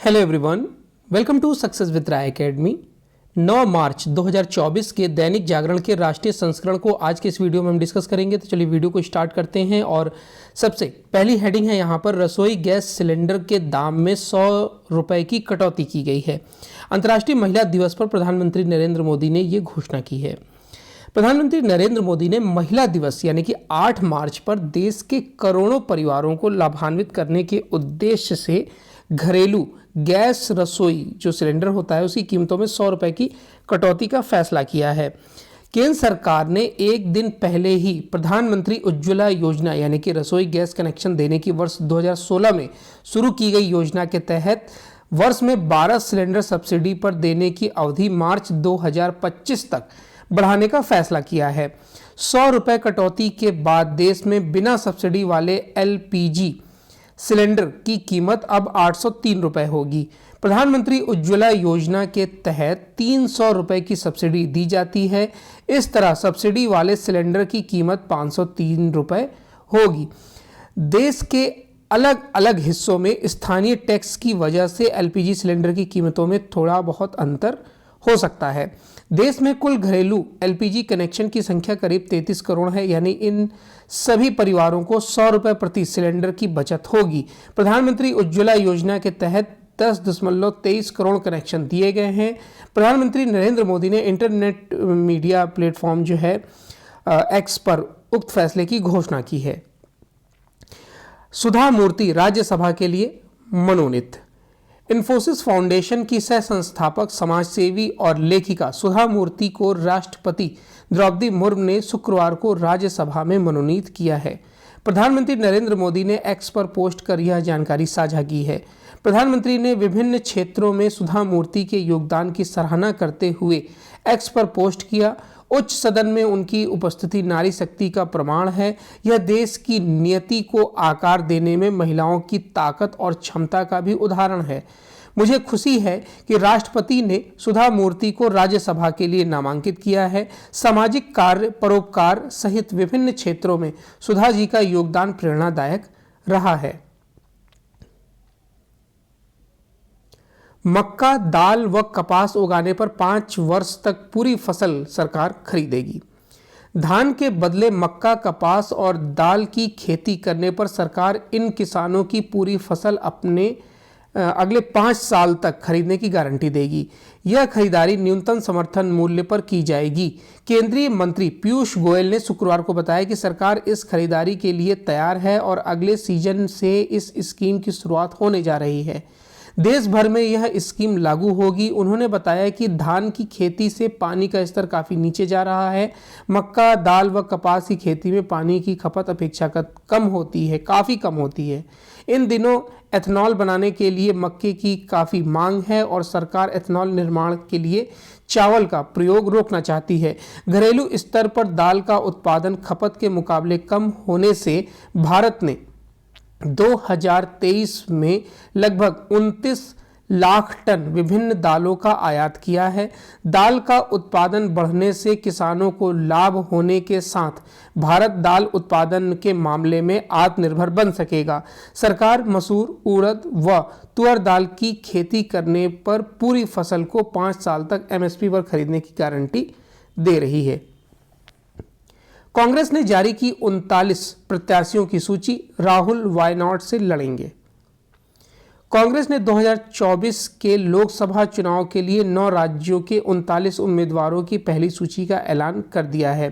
Hello everyone, welcome to success with Rai academy. 9 March 2024 के दैनिक जागरण के राष्ट्रीय संस्करण को आज के इस वीडियो में हम डिस्कस करेंगे। तो चलिए वीडियो को स्टार्ट करते हैं। और सबसे पहली हेडिंग है यहाँ पर, रसोई गैस सिलेंडर के दाम में 100 रुपये की कटौती की गई है। अंतर्राष्ट्रीय महिला दिवस पर प्रधानमंत्री नरेंद्र मोदी ने ये घोषणा की है। प्रधानमंत्री नरेंद्र मोदी ने महिला दिवस यानी कि 8 मार्च पर देश के करोड़ों परिवारों को लाभान्वित करने के उद्देश्य से घरेलू गैस रसोई जो सिलेंडर होता है उसकी कीमतों में 100 रुपये की कटौती का फैसला किया है। केंद्र सरकार ने एक दिन पहले ही प्रधानमंत्री उज्ज्वला योजना यानी कि रसोई गैस कनेक्शन देने की वर्ष 2016 में शुरू की गई योजना के तहत वर्ष में 12 सिलेंडर सब्सिडी पर देने की अवधि मार्च 2025 तक बढ़ाने का फैसला किया है। 100 रुपये कटौती के बाद देश में बिना सब्सिडी वाले LPG सिलेंडर की कीमत अब 803 रुपये होगी। प्रधानमंत्री उज्ज्वला योजना के तहत 300 रुपये की सब्सिडी दी जाती है। इस तरह सब्सिडी वाले सिलेंडर की कीमत 503 रुपये होगी। देश के अलग अलग हिस्सों में स्थानीय टैक्स की वजह से LPG सिलेंडर की कीमतों में थोड़ा बहुत अंतर हो सकता है। देश में कुल घरेलू LPG कनेक्शन की संख्या करीब 33 करोड़ है, यानी इन सभी परिवारों को 100 रुपये प्रति सिलेंडर की बचत होगी। प्रधानमंत्री उज्ज्वला योजना के तहत 10.23 करोड़ कनेक्शन दिए गए हैं। प्रधानमंत्री नरेंद्र मोदी ने इंटरनेट मीडिया प्लेटफॉर्म जो है X पर उक्त फैसले की घोषणा की है। सुधा मूर्ति राज्यसभा के लिए मनोनीत। इन्फोसिस फाउंडेशन की सह संस्थापक, समाजसेवी और लेखिका सुधा मूर्ति को राष्ट्रपति द्रौपदी मुर्मू ने शुक्रवार को राज्यसभा में मनोनीत किया है। प्रधानमंत्री नरेंद्र मोदी ने X पर पोस्ट कर यह जानकारी साझा की है। प्रधानमंत्री ने विभिन्न क्षेत्रों में सुधा मूर्ति के योगदान की सराहना करते हुए X पर पोस्ट किया। उच्च सदन में उनकी उपस्थिति नारी शक्ति का प्रमाण है। यह देश की नियति को आकार देने में महिलाओं की ताकत और क्षमता का भी उदाहरण है। मुझे खुशी है कि राष्ट्रपति ने सुधा मूर्ति को राज्यसभा के लिए नामांकित किया है। सामाजिक कार्य, परोपकार सहित विभिन्न क्षेत्रों में सुधा जी का योगदान प्रेरणादायक रहा है। मक्का, दाल व कपास उगाने पर 5 वर्ष तक पूरी फसल सरकार खरीदेगी। धान के बदले मक्का, कपास और दाल की खेती करने पर सरकार इन किसानों की पूरी फसल अपने अगले 5 साल तक खरीदने की गारंटी देगी। यह खरीदारी न्यूनतम समर्थन मूल्य पर की जाएगी। केंद्रीय मंत्री पीयूष गोयल ने शुक्रवार को बताया कि सरकार इस खरीदारी के लिए तैयार है और अगले सीजन से इस स्कीम की शुरुआत होने जा रही है। देश भर में यह स्कीम लागू होगी। उन्होंने बताया कि धान की खेती से पानी का स्तर काफ़ी नीचे जा रहा है। मक्का, दाल व कपास की खेती में पानी की खपत अपेक्षाकृत कम होती है, काफ़ी कम होती है। इन दिनों एथेनॉल बनाने के लिए मक्के की काफ़ी मांग है और सरकार एथेनॉल निर्माण के लिए चावल का प्रयोग रोकना चाहती है। घरेलू स्तर पर दाल का उत्पादन खपत के मुकाबले कम होने से भारत ने 2023 में लगभग 29 लाख टन विभिन्न दालों का आयात किया है। दाल का उत्पादन बढ़ने से किसानों को लाभ होने के साथ भारत दाल उत्पादन के मामले में आत्मनिर्भर बन सकेगा। सरकार मसूर, उड़द व तुअर दाल की खेती करने पर पूरी फसल को 5 साल तक MSP पर खरीदने की गारंटी दे रही है। कांग्रेस ने जारी की 39 प्रत्याशियों की सूची, राहुल वायनाड से लड़ेंगे। कांग्रेस ने 2024 के लोकसभा चुनाव के लिए 9 राज्यों के 39 उम्मीदवारों की पहली सूची का ऐलान कर दिया है।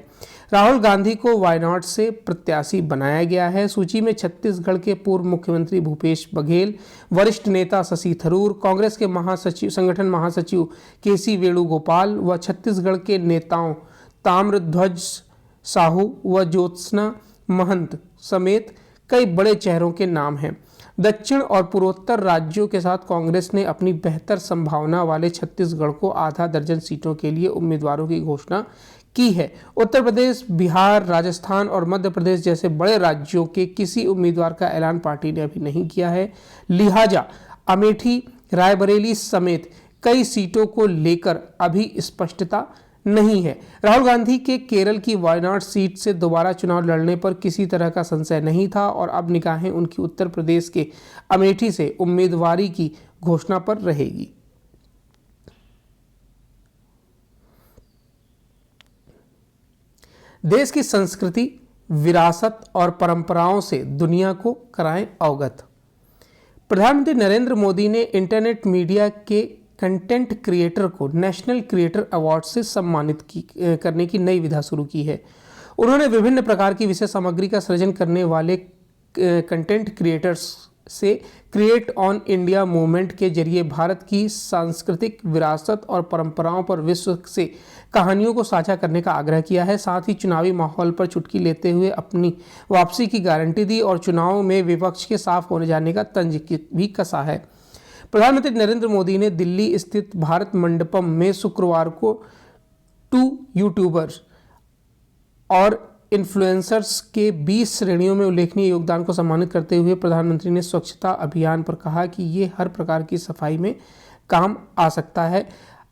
राहुल गांधी को वायनाड से प्रत्याशी बनाया गया है। सूची में छत्तीसगढ़ के पूर्व मुख्यमंत्री भूपेश बघेल, वरिष्ठ नेता शशि थरूर, कांग्रेस के संगठन महासचिव KC वेणुगोपाल व छत्तीसगढ़ के नेताओं ताम्रध्वज साहू व ज्योत्सना महंत समेत कई बड़े चेहरों के नाम हैं। दक्षिण और पूर्वोत्तर राज्यों के साथ कांग्रेस ने अपनी बेहतर संभावना वाले छत्तीसगढ़ को आधा दर्जन सीटों के लिए उम्मीदवारों की घोषणा की है। उत्तर प्रदेश, बिहार, राजस्थान और मध्य प्रदेश जैसे बड़े राज्यों के किसी उम्मीदवार का ऐलान पार्टी ने अभी नहीं किया है। लिहाजा अमेठी, रायबरेली समेत कई सीटों को लेकर अभी स्पष्टता नहीं है। राहुल गांधी के केरल की वायनाड सीट से दोबारा चुनाव लड़ने पर किसी तरह का संशय नहीं था और अब निगाहें उनकी उत्तर प्रदेश के अमेठी से उम्मीदवारी की घोषणा पर रहेगी। देश की संस्कृति, विरासत और परंपराओं से दुनिया को कराएं अवगत। प्रधानमंत्री नरेंद्र मोदी ने इंटरनेट मीडिया के कंटेंट क्रिएटर को नेशनल क्रिएटर अवार्ड से सम्मानित करने की नई विधा शुरू की है। उन्होंने विभिन्न प्रकार की विषय सामग्री का सृजन करने वाले कंटेंट क्रिएटर्स से क्रिएट ऑन इंडिया मूवमेंट के जरिए भारत की सांस्कृतिक विरासत और परंपराओं पर विश्व से कहानियों को साझा करने का आग्रह किया है। साथ ही चुनावी माहौल पर चुटकी लेते हुए अपनी वापसी की गारंटी दी और चुनाव में विपक्ष के साफ होने जाने का तंज भी कसा है। प्रधानमंत्री नरेंद्र मोदी ने दिल्ली स्थित भारत मंडपम में शुक्रवार को 2 यूट्यूबर्स और इन्फ्लुएंसर्स के 20 श्रेणियों में उल्लेखनीय योगदान को सम्मानित करते हुए प्रधानमंत्री ने स्वच्छता अभियान पर कहा कि ये हर प्रकार की सफाई में काम आ सकता है।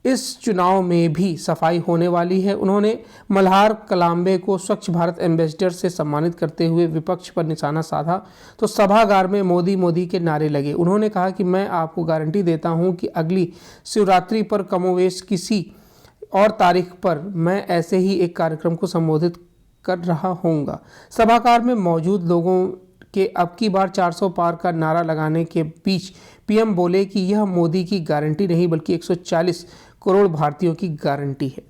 इस चुनाव में भी सफाई होने वाली है। उन्होंने मल्हार कलाम्बे को स्वच्छ भारत एम्बेसडर से सम्मानित करते हुए विपक्ष पर निशाना साधा तो सभागार में मोदी मोदी के नारे लगे। उन्होंने कहा कि मैं आपको गारंटी देता हूं कि अगली शिवरात्रि पर कमोवेश किसी और तारीख पर मैं ऐसे ही एक कार्यक्रम को संबोधित कर रहा होऊंगा। सभागार में मौजूद लोगों के अब की बार 400 पार का नारा लगाने के बीच पीएम बोले कि यह मोदी की गारंटी नहीं बल्कि 140 करोड़ भारतीयों की गारंटी है।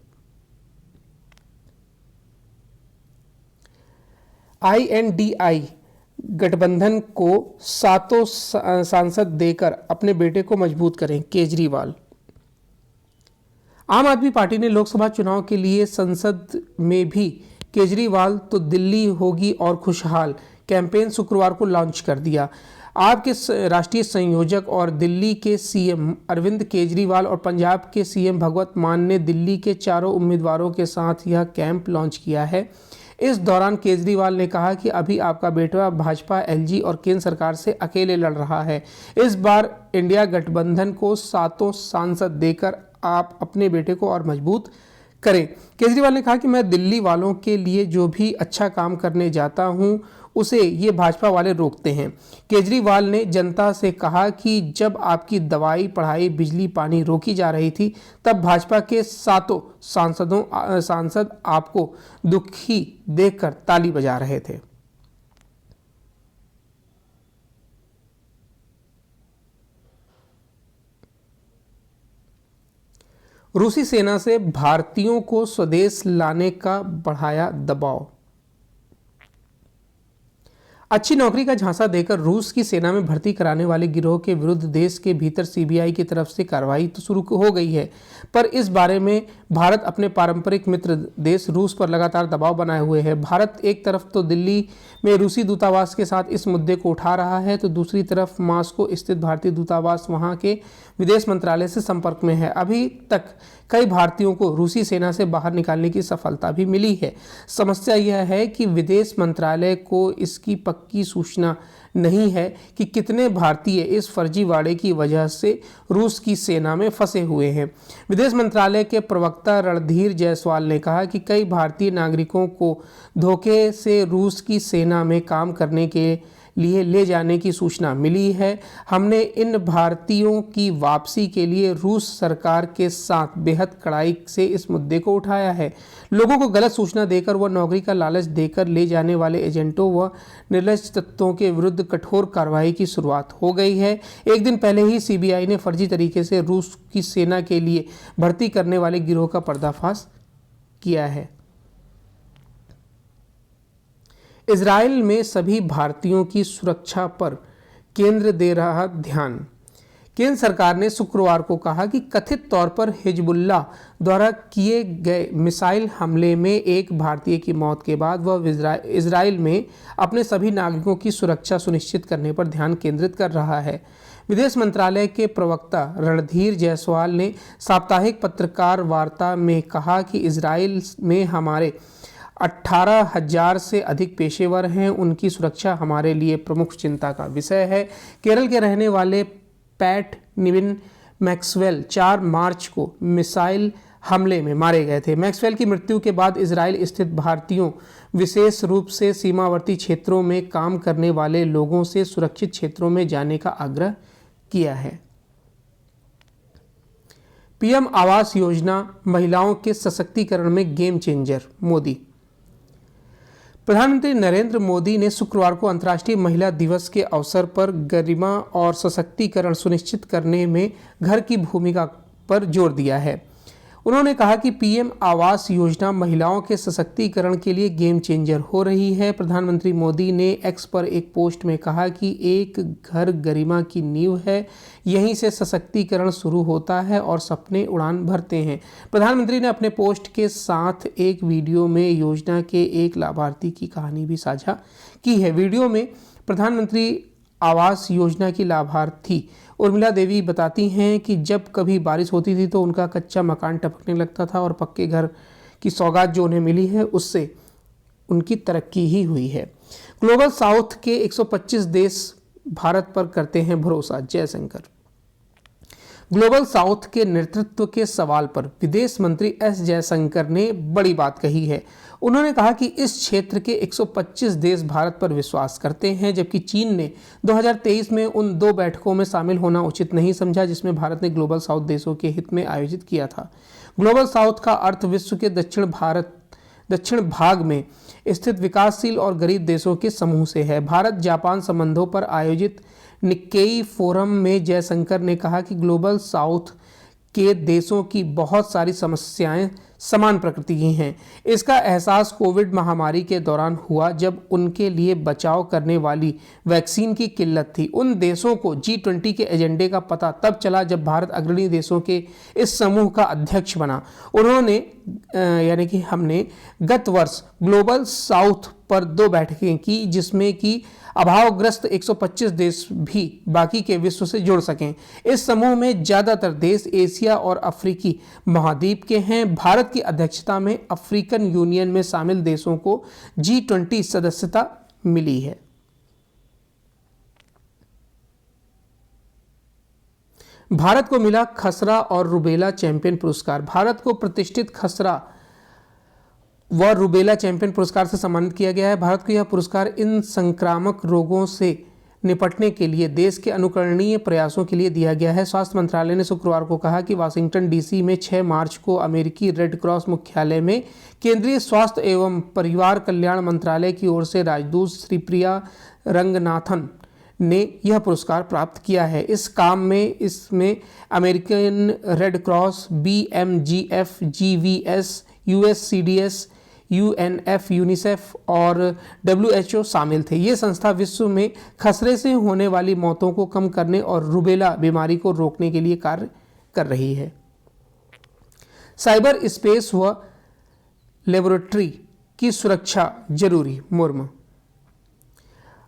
INDI गठबंधन को 7 सांसद देकर अपने बेटे को मजबूत करें, केजरीवाल। आम आदमी पार्टी ने लोकसभा चुनाव के लिए संसद में भी केजरीवाल तो दिल्ली होगी और खुशहाल कैंपेन शुक्रवार को लॉन्च कर दिया। आप के राष्ट्रीय संयोजक और दिल्ली के सीएम अरविंद केजरीवाल और पंजाब के सीएम भगवंत मान ने दिल्ली के चारों उम्मीदवारों के साथ यह कैंप लॉन्च किया है। इस दौरान केजरीवाल ने कहा कि अभी आपका बेटा भाजपा, एलजी और केंद्र सरकार से अकेले लड़ रहा है। इस बार इंडिया गठबंधन को 7 सांसद देकर आप अपने बेटे को और मजबूत करें। केजरीवाल ने कहा कि मैं दिल्ली वालों के लिए जो भी अच्छा काम करने जाता हूं उसे ये भाजपा वाले रोकते हैं। केजरीवाल ने जनता से कहा कि जब आपकी दवाई, पढ़ाई, बिजली, पानी रोकी जा रही थी तब भाजपा के 7 सांसद आपको दुखी देखकर ताली बजा रहे थे। रूसी सेना से भारतीयों को स्वदेश लाने का बढ़ाया दबाव। अच्छी नौकरी का झांसा देकर रूस की सेना में भर्ती कराने वाले गिरोह के विरुद्ध देश के भीतर सीबीआई की तरफ से कार्रवाई तो शुरू हो गई है, पर इस बारे में भारत अपने पारंपरिक मित्र देश रूस पर लगातार दबाव बनाए हुए है। भारत एक तरफ तो दिल्ली में रूसी दूतावास के साथ इस मुद्दे को उठा रहा है तो दूसरी तरफ मॉस्को स्थित भारतीय दूतावास वहां के विदेश मंत्रालय से संपर्क में है। अभी तक कई भारतीयों को रूसी सेना से बाहर निकालने की सफलता भी मिली है। समस्या यह है कि विदेश मंत्रालय को इसकी पक्की सूचना नहीं है कि कितने भारतीय इस फर्जीवाड़े की वजह से रूस की सेना में फंसे हुए हैं। विदेश मंत्रालय के प्रवक्ता रणधीर जायसवाल ने कहा कि कई भारतीय नागरिकों को धोखे से रूस की सेना में काम करने के लिए ले जाने की सूचना मिली है। हमने इन भारतीयों की वापसी के लिए रूस सरकार के साथ बेहद कड़ाई से इस मुद्दे को उठाया है। लोगों को गलत सूचना देकर व नौकरी का लालच देकर ले जाने वाले एजेंटों व निर्लज तत्वों के विरुद्ध कठोर कार्रवाई की शुरुआत हो गई है। एक दिन पहले ही सीबीआई ने फर्जी तरीके से रूस की सेना के लिए भर्ती करने वाले गिरोह का पर्दाफाश किया है। इजराइल में सभी भारतीयों की सुरक्षा पर केंद्र दे रहा ध्यान। केंद्र सरकार ने शुक्रवार को कहा कि कथित तौर पर हिजबुल्लाह द्वारा किए गए मिसाइल हमले में एक भारतीय की मौत के बाद वह इजराइल में अपने सभी नागरिकों की सुरक्षा सुनिश्चित करने पर ध्यान केंद्रित कर रहा है। विदेश मंत्रालय के प्रवक्ता रणधीर जायसवाल ने साप्ताहिक पत्रकार वार्ता में कहा कि इजराइल में हमारे 18,000 से अधिक पेशेवर हैं। उनकी सुरक्षा हमारे लिए प्रमुख चिंता का विषय है। केरल के रहने वाले पैट निविन मैक्सवेल 4 मार्च को मिसाइल हमले में मारे गए थे। मैक्सवेल की मृत्यु के बाद इजराइल स्थित भारतीयों, विशेष रूप से सीमावर्ती क्षेत्रों में काम करने वाले लोगों से सुरक्षित क्षेत्रों में जाने का आग्रह किया है। पीएम आवास योजना महिलाओं के सशक्तिकरण में गेम चेंजर, मोदी। प्रधानमंत्री नरेंद्र मोदी ने शुक्रवार को अंतर्राष्ट्रीय महिला दिवस के अवसर पर गरिमा और सशक्तिकरण सुनिश्चित करने में घर की भूमिका पर जोर दिया है। उन्होंने कहा कि पीएम आवास योजना महिलाओं के सशक्तिकरण के लिए गेम चेंजर हो रही है। प्रधानमंत्री मोदी ने एक्स पर एक पोस्ट में कहा कि एक घर गरिमा की नींव है, यहीं से सशक्तिकरण शुरू होता है और सपने उड़ान भरते हैं। प्रधानमंत्री ने अपने पोस्ट के साथ एक वीडियो में योजना के एक लाभार्थी की कहानी भी साझा की है। वीडियो में प्रधानमंत्री आवास योजना की लाभार्थी उर्मिला देवी बताती हैं कि जब कभी बारिश होती थी तो उनका कच्चा मकान टपकने लगता था और पक्के घर की सौगात जो उन्हें मिली है उससे उनकी तरक्की ही हुई है। ग्लोबल साउथ के 125 देश भारत पर करते हैं भरोसा, जयशंकर। ग्लोबल साउथ के नेतृत्व के सवाल पर विदेश मंत्री एस जयशंकर ने बड़ी बात कही है। उन्होंने कहा कि इस क्षेत्र के 125 देश भारत पर विश्वास करते हैं, जबकि चीन ने 2023 में उन 2 बैठकों में शामिल होना उचित नहीं समझा जिसमें भारत ने ग्लोबल साउथ देशों के हित में आयोजित किया था। ग्लोबल साउथ का अर्थ विश्व के दक्षिण भाग में स्थित विकासशील और गरीब देशों के समूह से है। भारत जापान संबंधों पर आयोजित निक्केई फोरम में जयशंकर ने कहा कि ग्लोबल साउथ के देशों की बहुत सारी समस्याएं समान प्रकृति की हैं। इसका एहसास कोविड महामारी के दौरान हुआ जब उनके लिए बचाव करने वाली वैक्सीन की किल्लत थी। उन देशों को G20 के एजेंडे का पता तब चला जब भारत अग्रणी देशों के इस समूह का अध्यक्ष बना। उन्होंने हमने गत वर्ष ग्लोबल साउथ पर 2 बैठकें की जिसमें कि अभावग्रस्त 125 देश भी बाकी के विश्व से जुड़ सकें। इस समूह में ज़्यादातर देश एशिया और अफ्रीकी महाद्वीप के हैं। भारत की अध्यक्षता में अफ्रीकन यूनियन में शामिल देशों को G20 सदस्यता मिली है। भारत को मिला खसरा और रुबेला चैंपियन पुरस्कार। भारत को प्रतिष्ठित खसरा व रुबेला चैंपियन पुरस्कार से सम्मानित किया गया है। भारत को यह पुरस्कार इन संक्रामक रोगों से निपटने के लिए देश के अनुकरणीय प्रयासों के लिए दिया गया है। स्वास्थ्य मंत्रालय ने शुक्रवार को कहा कि वाशिंगटन डीसी में 6 मार्च को अमेरिकी रेड क्रॉस मुख्यालय में केंद्रीय स्वास्थ्य एवं परिवार कल्याण मंत्रालय की ओर से राजदूत श्रीप्रिया रंगनाथन ने यह पुरस्कार प्राप्त किया है। इस काम में इसमें American red cross, BMGF, GVS, USCDS, UNF, UNICEF और WHO शामिल थे। ये संस्था विश्व में खसरे से होने वाली मौतों को कम करने और रुबेला बीमारी को रोकने के लिए कार्य कर रही है। साइबर स्पेस व लेबोरेटरी की सुरक्षा जरूरी, मुर्मू।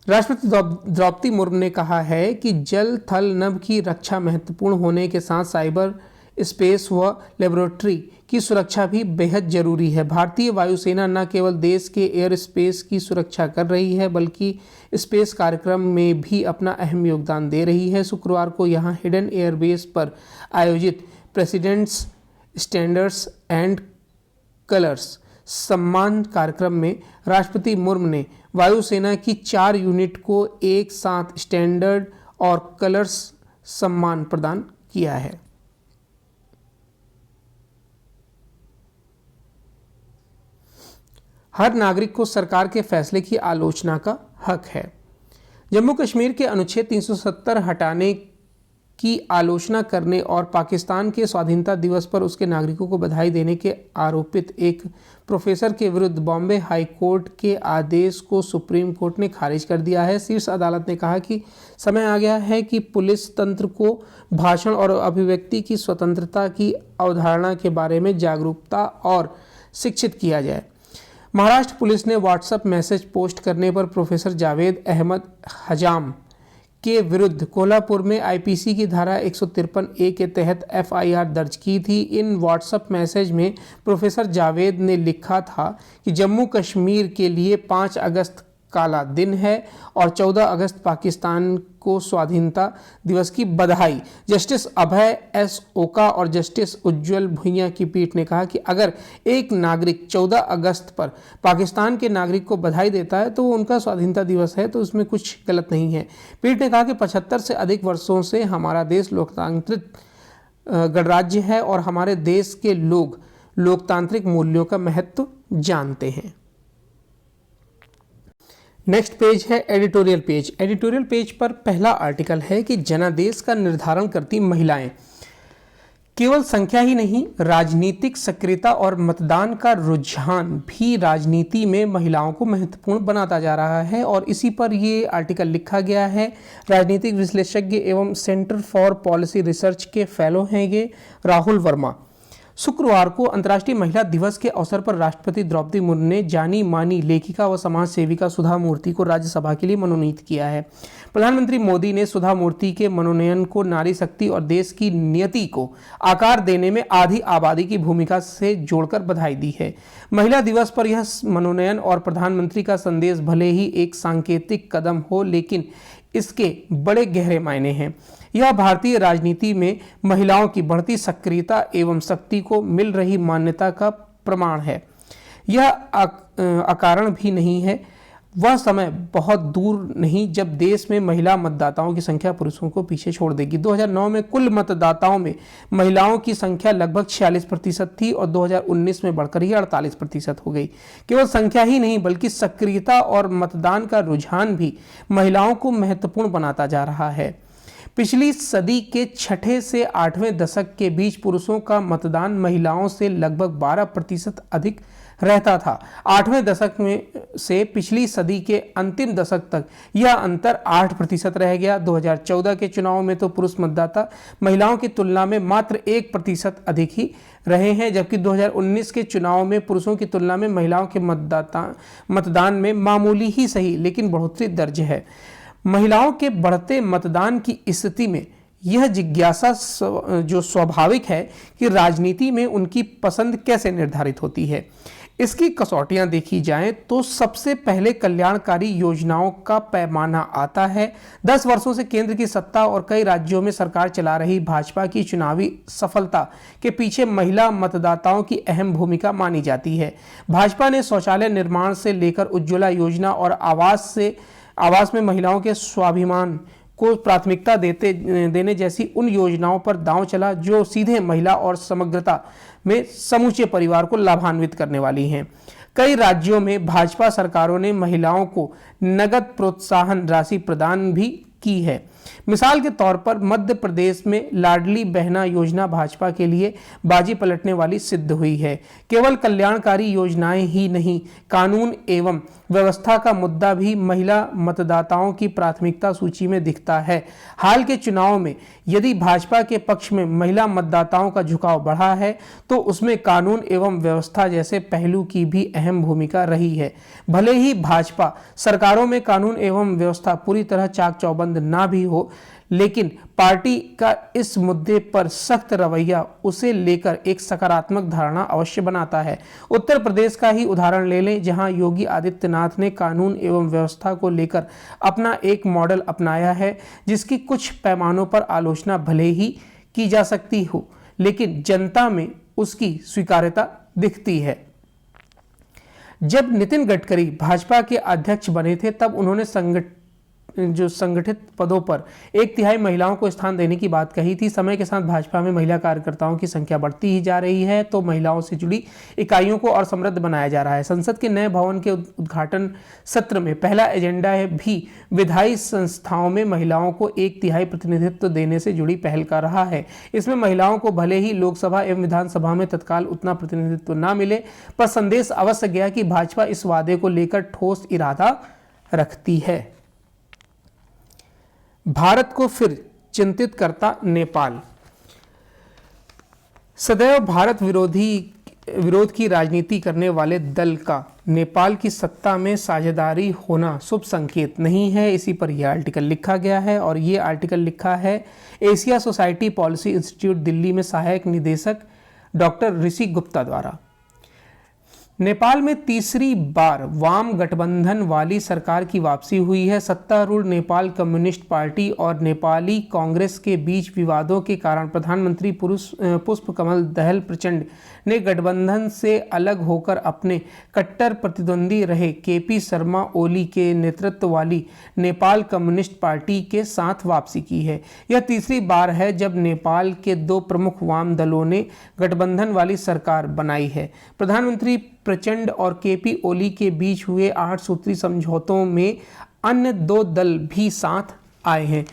राष्ट्रपति द्रौपदी मुर्मू ने कहा है कि जल थल नभ की रक्षा महत्वपूर्ण होने के साथ साइबर स्पेस व लेबोरेटरी की सुरक्षा भी बेहद जरूरी है। भारतीय वायुसेना न केवल देश के एयर स्पेस की सुरक्षा कर रही है बल्कि स्पेस कार्यक्रम में भी अपना अहम योगदान दे रही है। शुक्रवार को यहां हिडन एयरबेस पर आयोजित प्रेसिडेंट्स स्टैंडर्ड्स एंड कलर्स सम्मान कार्यक्रम में राष्ट्रपति मुर्मू ने वायुसेना की 4 यूनिट को एक साथ स्टैंडर्ड और कलर्स सम्मान प्रदान किया है। हर नागरिक को सरकार के फैसले की आलोचना का हक है। जम्मू कश्मीर के अनुच्छेद 370 हटाने की आलोचना करने और पाकिस्तान के स्वाधीनता दिवस पर उसके नागरिकों को बधाई देने के आरोपित एक प्रोफेसर के विरुद्ध बॉम्बे हाई कोर्ट के आदेश को सुप्रीम कोर्ट ने खारिज कर दिया है। शीर्ष अदालत ने कहा कि समय आ गया है कि पुलिस तंत्र को भाषण और अभिव्यक्ति की स्वतंत्रता की अवधारणा के बारे में जागरूकता और शिक्षित किया जाए। महाराष्ट्र पुलिस ने व्हाट्सएप मैसेज पोस्ट करने पर प्रोफेसर जावेद अहमद हजाम के विरुद्ध कोल्हापुर में आईपीसी की धारा 153A के तहत FIR दर्ज की थी। इन व्हाट्सएप मैसेज में प्रोफेसर जावेद ने लिखा था कि जम्मू कश्मीर के लिए 5 अगस्त काला दिन है और 14 अगस्त पाकिस्तान को स्वाधीनता दिवस की बधाई। जस्टिस अभय S. ओका और जस्टिस उज्ज्वल भुइयां की पीठ ने कहा कि अगर एक नागरिक 14 अगस्त पर पाकिस्तान के नागरिक को बधाई देता है तो वो उनका स्वाधीनता दिवस है, तो उसमें कुछ गलत नहीं है। पीठ ने कहा कि 75 से अधिक वर्षों से हमारा देश लोकतांत्रिक गणराज्य है और हमारे देश के लोग लोकतांत्रिक मूल्यों का महत्व जानते हैं। नेक्स्ट पेज है एडिटोरियल पेज। एडिटोरियल पेज पर पहला आर्टिकल है कि जनादेश का निर्धारण करती महिलाएं। केवल संख्या ही नहीं, राजनीतिक सक्रियता और मतदान का रुझान भी राजनीति में महिलाओं को महत्वपूर्ण बनाता जा रहा है और इसी पर ये आर्टिकल लिखा गया है। राजनीतिक विश्लेषज्ञ एवं सेंटर फॉर पॉलिसी रिसर्च के फेलो हैं ये राहुल वर्मा। शुक्रवार को अंतर्राष्ट्रीय महिला दिवस के अवसर पर राष्ट्रपति द्रौपदी मुर्मू ने जानी मानी लेखिका व समाज सेविका सुधा मूर्ति को राज्यसभा के लिए मनोनीत किया है। प्रधानमंत्री मोदी ने सुधा मूर्ति के मनोनयन को नारी शक्ति और देश की नियति को आकार देने में आधी आबादी की भूमिका से जोड़कर बधाई दी है। महिला दिवस पर यह मनोनयन और प्रधानमंत्री का संदेश भले ही एक सांकेतिक कदम हो, लेकिन इसके बड़े गहरे मायने हैं। यह भारतीय राजनीति में महिलाओं की बढ़ती सक्रियता एवं शक्ति को मिल रही मान्यता का प्रमाण है। यह अकारण भी नहीं है। वह समय बहुत दूर नहीं जब देश में महिला मतदाताओं की संख्या पुरुषों को पीछे छोड़ देगी। 2009 में कुल मतदाताओं में महिलाओं की संख्या लगभग 46% थी और 2019 में बढ़कर ही 48% हो गई। केवल संख्या ही नहीं बल्कि सक्रियता और मतदान का रुझान भी महिलाओं को महत्वपूर्ण बनाता जा रहा है। पिछली सदी के छठे से 8वें दशक के बीच पुरुषों का मतदान महिलाओं से लगभग 12% अधिक रहता था। 8वें दशक में से पिछली सदी के अंतिम दशक तक यह अंतर 8% रह गया। 2014 के चुनाव में तो पुरुष मतदाता महिलाओं की तुलना में मात्र 1% अधिक ही रहे हैं, जबकि 2019 के चुनाव में पुरुषों की तुलना में महिलाओं के मतदान में मामूली ही सही लेकिन बढ़ोतरी दर्ज है। महिलाओं के बढ़ते मतदान की स्थिति में यह जिज्ञासा जो स्वाभाविक है कि राजनीति में उनकी पसंद कैसे निर्धारित होती है। इसकी कसौटियां देखी जाएं तो सबसे पहले कल्याणकारी योजनाओं का पैमाना आता है। 10 वर्षों से केंद्र की सत्ता और कई राज्यों में सरकार चला रही भाजपा की चुनावी सफलता के पीछे महिला मतदाताओं की अहम भूमिका मानी जाती है। भाजपा ने शौचालय निर्माण से लेकर उज्ज्वला योजना और आवास में महिलाओं के स्वाभिमान को प्राथमिकता देने जैसी उन योजनाओं पर दांव चला जो सीधे महिला और समग्रता में समूचे परिवार को लाभान्वित करने वाली हैं। कई राज्यों में भाजपा सरकारों ने महिलाओं को नगद प्रोत्साहन राशि प्रदान भी की है। मिसाल के तौर पर मध्य प्रदेश में लाडली बहना योजना भाजपा के लिए बाजी पलटने वाली सिद्ध हुई है। केवल कल्याणकारी योजनाएं ही नहीं, कानून एवं व्यवस्था का मुद्दा भी महिला मतदाताओं की प्राथमिकता सूची में दिखता है। हाल के चुनाव में यदि भाजपा के पक्ष में महिला मतदाताओं का झुकाव बढ़ा है तो उसमें कानून एवं व्यवस्था जैसे पहलू की भी अहम भूमिका रही है। भले ही भाजपा सरकारों में कानून एवं व्यवस्था पूरी तरह चाक चौबंद ना भी हो, लेकिन पार्टी का इस मुद्दे पर सख्त रवैया उसे लेकर एक सकारात्मक धारणा अवश्य बनाता है। उत्तर प्रदेश का ही उदाहरण ले लें, जहां योगी आदित्यनाथ ने कानून एवं व्यवस्था को लेकर अपना एक मॉडल अपनाया है जिसकी कुछ पैमानों पर आलोचना भले ही की जा सकती हो, लेकिन जनता में उसकी स्वीकार्यता दिखती है। जब नितिन गडकरी भाजपा के अध्यक्ष बने थे तब उन्होंने संगठित पदों पर 1/3 महिलाओं को स्थान देने की बात कही थी। समय के साथ भाजपा में महिला कार्यकर्ताओं की संख्या बढ़ती ही जा रही है तो महिलाओं से जुड़ी इकाइयों को और समृद्ध बनाया जा रहा है। संसद के नए भवन के उद्घाटन सत्र में पहला एजेंडा भी विधायी संस्थाओं में महिलाओं को 1/3 प्रतिनिधित्व देने से जुड़ी पहल का रहा है। इसमें महिलाओं को भले ही लोकसभा एवं विधानसभा में तत्काल उतना प्रतिनिधित्व न मिले, पर संदेश अवश्य गया कि भाजपा इस वादे को लेकर ठोस इरादा रखती है। भारत को फिर चिंतित करता नेपाल। सदैव भारत विरोध की राजनीति करने वाले दल का नेपाल की सत्ता में साझेदारी होना शुभ संकेत नहीं है। इसी पर यह आर्टिकल लिखा गया है और ये आर्टिकल लिखा है Asia society policy institute Delhi में सहायक निदेशक डॉक्टर ऋषि गुप्ता द्वारा। नेपाल में तीसरी बार वाम गठबंधन वाली सरकार की वापसी हुई है। सत्तारूढ़ नेपाल कम्युनिस्ट पार्टी और नेपाली कांग्रेस के बीच विवादों के कारण प्रधानमंत्री पुष्पकमल दहल प्रचंड ने गठबंधन से अलग होकर अपने कट्टर प्रतिद्वंदी रहे केपी शर्मा ओली के नेतृत्व वाली नेपाल कम्युनिस्ट पार्टी के साथ वापसी की है। यह तीसरी बार है जब नेपाल के दो प्रमुख वाम दलों ने गठबंधन वाली सरकार बनाई है। प्रधानमंत्री प्रचंड और केपी ओली के बीच हुए 8 सूत्री समझौतों में अन्य दो दल भी साथ आए हैं।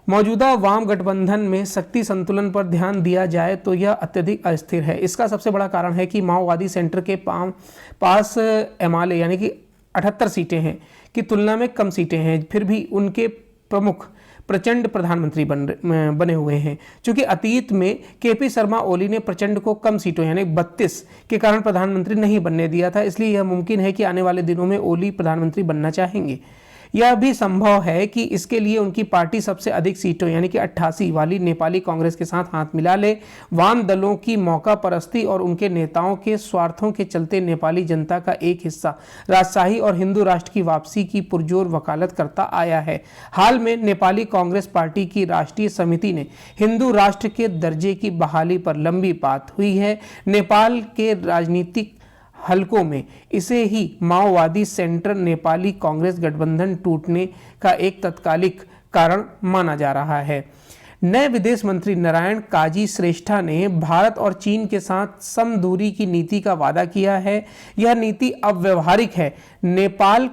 मौजूदा वाम गठबंधन में शक्ति संतुलन पर ध्यान दिया जाए तो यह अत्यधिक अस्थिर है। इसका सबसे बड़ा कारण है कि माओवादी सेंटर के पास एमएलए यानी कि 78 सीटें हैं की तुलना में कम सीटें हैं, फिर भी उनके प्रमुख प्रचंड प्रधानमंत्री बने हुए हैं। क्योंकि अतीत में केपी शर्मा ओली ने प्रचंड को कम सीटों यानी 32 के कारण प्रधानमंत्री नहीं बनने दिया था, इसलिए यह मुमकिन है कि आने वाले दिनों में ओली प्रधानमंत्री बनना चाहेंगे। यह भी संभव है कि इसके लिए उनकी पार्टी सबसे अधिक सीटों यानी कि 88 वाली नेपाली कांग्रेस के साथ हाथ मिला ले। वाम दलों की मौका परस्ती और उनके नेताओं के स्वार्थों के चलते नेपाली जनता का एक हिस्सा राजशाही और हिंदू राष्ट्र की वापसी की पुरजोर वकालत करता आया है। हाल में नेपाली कांग्रेस पार्टी की राष्ट्रीय समिति ने हिंदू राष्ट्र के दर्जे की बहाली पर लंबी बात हुई है। नेपाल के राजनीतिक हलकों में इसे ही माओवादी सेंटर नेपाली कांग्रेस गठबंधन टूटने का एक तत्कालिक कारण माना जा रहा है। नए विदेश मंत्री नारायण काजी श्रेष्ठा ने भारत और चीन के साथ समदूरी की नीति का वादा किया है। यह नीति अब व्यवहारिक है। नेपाल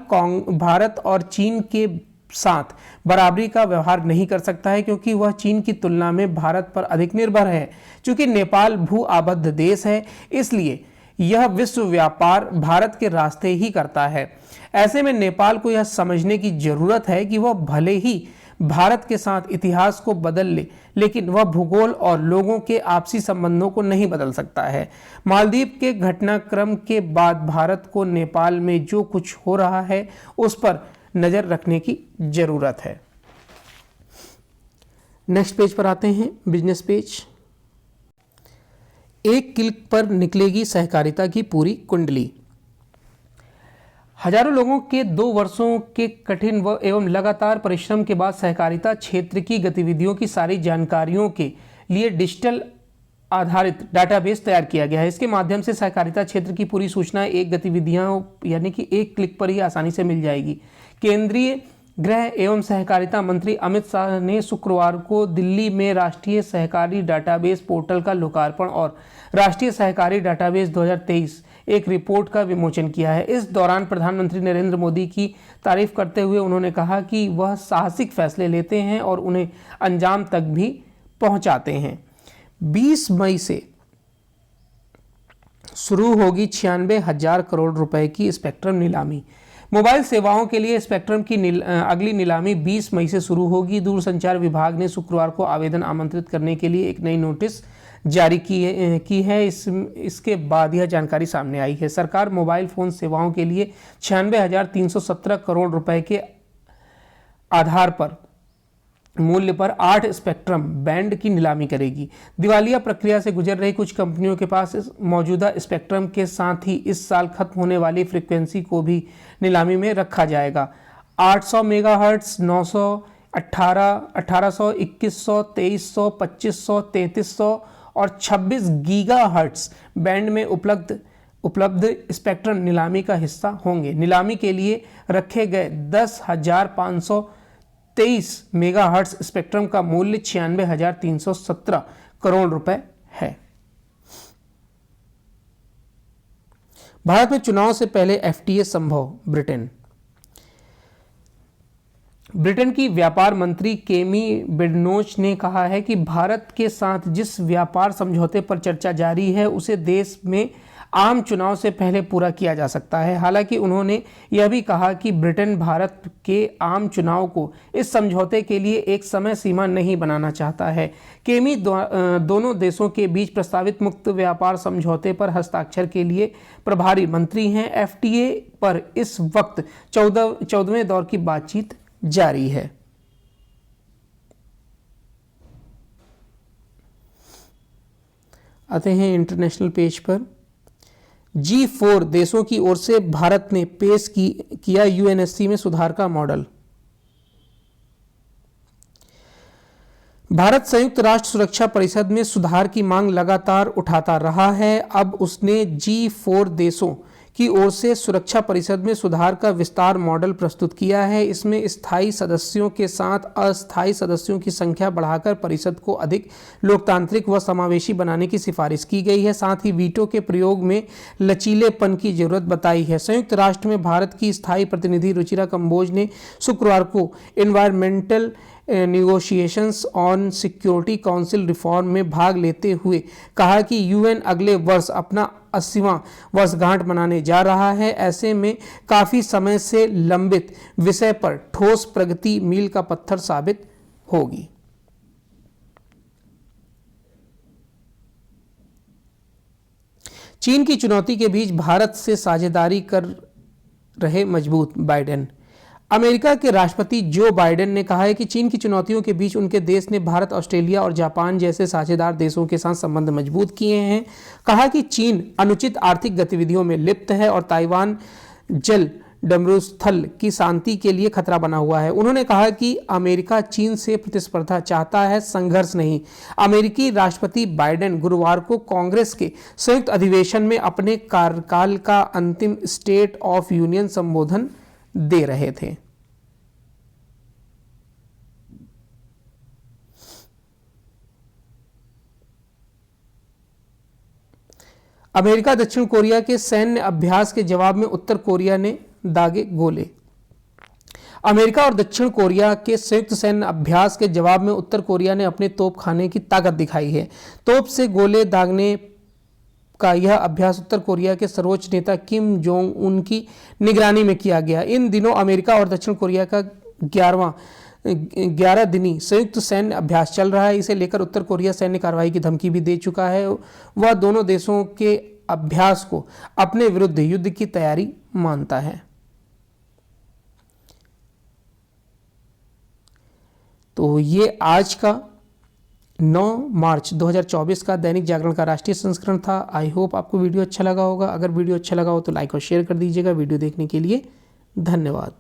भारत और चीन के साथ बराबरी का व्यवहार नहीं कर सकता है क्योंकि वह चीन की तुलना में भारत पर अधिक निर्भर है। चूंकि नेपाल भू आबद्ध देश है, इसलिए यह विश्व व्यापार भारत के रास्ते ही करता है। ऐसे में नेपाल को यह समझने की जरूरत है कि वह भले ही भारत के साथ इतिहास को बदल ले, लेकिन वह भूगोल और लोगों के आपसी संबंधों को नहीं बदल सकता है। मालदीव के घटनाक्रम के बाद भारत को नेपाल में जो कुछ हो रहा है उस पर नजर रखने की जरूरत है। नेक्स्ट पेज पर आते हैं, बिजनेस पेज। एक क्लिक पर निकलेगी सहकारिता की पूरी कुंडली। हजारों लोगों के 2 वर्षों के कठिन एवं लगातार परिश्रम के बाद सहकारिता क्षेत्र की गतिविधियों की सारी जानकारियों के लिए डिजिटल आधारित डाटाबेस तैयार किया गया है। इसके माध्यम से सहकारिता क्षेत्र की पूरी सूचना एक गतिविधियां यानी कि एक क्लिक पर ही आसानी से मिल जाएगी। केंद्रीय गृह एवं सहकारिता मंत्री अमित शाह ने शुक्रवार को दिल्ली में राष्ट्रीय सहकारी डाटाबेस पोर्टल का लोकार्पण और राष्ट्रीय सहकारी डाटाबेस 2023 एक रिपोर्ट का विमोचन किया है। इस दौरान प्रधानमंत्री नरेंद्र मोदी की तारीफ करते हुए उन्होंने कहा कि वह साहसिक फैसले लेते हैं और उन्हें अंजाम तक भी पहुंचाते हैं। 20 मई से शुरू होगी 96,000 करोड़ रुपए की स्पेक्ट्रम नीलामी। मोबाइल सेवाओं के लिए स्पेक्ट्रम की अगली नीलामी 20 मई से शुरू होगी। दूरसंचार विभाग ने शुक्रवार को आवेदन आमंत्रित करने के लिए एक नई नोटिस जारी की है। इसके बाद यह जानकारी सामने आई है। सरकार मोबाइल फोन सेवाओं के लिए 96,317 करोड़ रुपए के आधार पर मूल्य पर 8 स्पेक्ट्रम बैंड की नीलामी करेगी। दिवालिया प्रक्रिया से गुजर रही कुछ कंपनियों के पास मौजूदा स्पेक्ट्रम के साथ ही इस साल खत्म होने वाली फ्रीक्वेंसी को भी नीलामी में रखा जाएगा। 800 मेगाहर्ट्ज, 900, 1800, 2100, 2300, 2500, 3300 और 26 गीगाहर्ट्ज बैंड में उपलब्ध स्पेक्ट्रम नीलामी का हिस्सा होंगे। नीलामी के लिए रखे गए 10,523 मेगाहर्ट्ज स्पेक्ट्रम का मूल्य 96,317 करोड़ रुपए है। भारत में चुनाव से पहले एफटीए संभव। ब्रिटेन की व्यापार मंत्री केमी बेडनोच ने कहा है कि भारत के साथ जिस व्यापार समझौते पर चर्चा जारी है उसे देश में आम चुनाव से पहले पूरा किया जा सकता है। हालांकि उन्होंने यह भी कहा कि ब्रिटेन भारत के आम चुनाव को इस समझौते के लिए एक समय सीमा नहीं बनाना चाहता है। केमी दोनों देशों के बीच प्रस्तावित मुक्त व्यापार समझौते पर हस्ताक्षर के लिए प्रभारी मंत्री हैं। एफटीए पर इस वक्त 14वें दौर की बातचीत जारी है। आते हैं इंटरनेशनल पेज पर। G4 देशों की ओर से भारत ने पेश किया यूएनएससी में सुधार का मॉडल। भारत संयुक्त राष्ट्र सुरक्षा परिषद में सुधार की मांग लगातार उठाता रहा है। अब उसने G4 देशों की ओर से सुरक्षा परिषद में सुधार का विस्तार मॉडल प्रस्तुत किया है। इसमें स्थायी सदस्यों के साथ अस्थायी सदस्यों की संख्या बढ़ाकर परिषद को अधिक लोकतांत्रिक व समावेशी बनाने की सिफारिश की गई है। साथ ही वीटो के प्रयोग में लचीलेपन की जरूरत बताई है। संयुक्त राष्ट्र में भारत की स्थायी प्रतिनिधि रुचिरा कंबोज ने शुक्रवार को environmental negotiations on security council reform में भाग लेते हुए कहा कि यूएन अगले वर्ष अपना 80वां वर्षगांठ मनाने जा रहा है। ऐसे में काफी समय से लंबित विषय पर ठोस प्रगति मील का पत्थर साबित होगी। चीन की चुनौती के बीच भारत से साझेदारी कर रहे मजबूत बाइडेन। अमेरिका के राष्ट्रपति जो बाइडेन ने कहा है कि चीन की चुनौतियों के बीच उनके देश ने भारत, ऑस्ट्रेलिया और जापान जैसे साझेदार देशों के साथ संबंध मजबूत किए हैं। कहा कि चीन अनुचित आर्थिक गतिविधियों में लिप्त है और ताइवान जल डमरूस्थल की शांति के लिए खतरा बना हुआ है। उन्होंने कहा कि अमेरिका चीन से प्रतिस्पर्धा चाहता है, संघर्ष नहीं। अमेरिकी राष्ट्रपति बाइडेन गुरुवार को कांग्रेस के संयुक्त अधिवेशन में अपने कार्यकाल का अंतिम स्टेट ऑफ यूनियन संबोधन दे रहे थे। अमेरिका दक्षिण कोरिया के सैन्य अभ्यास के जवाब में उत्तर कोरिया ने दागे गोले। अमेरिका और दक्षिण कोरिया के संयुक्त सैन्य अभ्यास के जवाब में उत्तर कोरिया ने अपने तोपखाने की ताकत दिखाई है। तोप से गोले दागने का यह अभ्यास उत्तर कोरिया के सर्वोच्च नेता किम जोंग उन की निगरानी में किया गया। इन दिनों अमेरिका और दक्षिण कोरिया का 11 दिनी संयुक्त सैन्य अभ्यास चल रहा है। इसे लेकर उत्तर कोरिया सैन्य कार्रवाई की धमकी भी दे चुका है। वह दोनों देशों के अभ्यास को अपने विरुद्ध युद्ध की तैयारी मानता है। तो ये आज का 9 मार्च 2024 का दैनिक जागरण का राष्ट्रीय संस्करण था। आई होप आपको वीडियो अच्छा लगा होगा। अगर वीडियो अच्छा लगा हो तो लाइक और शेयर कर दीजिएगा। वीडियो देखने के लिए धन्यवाद।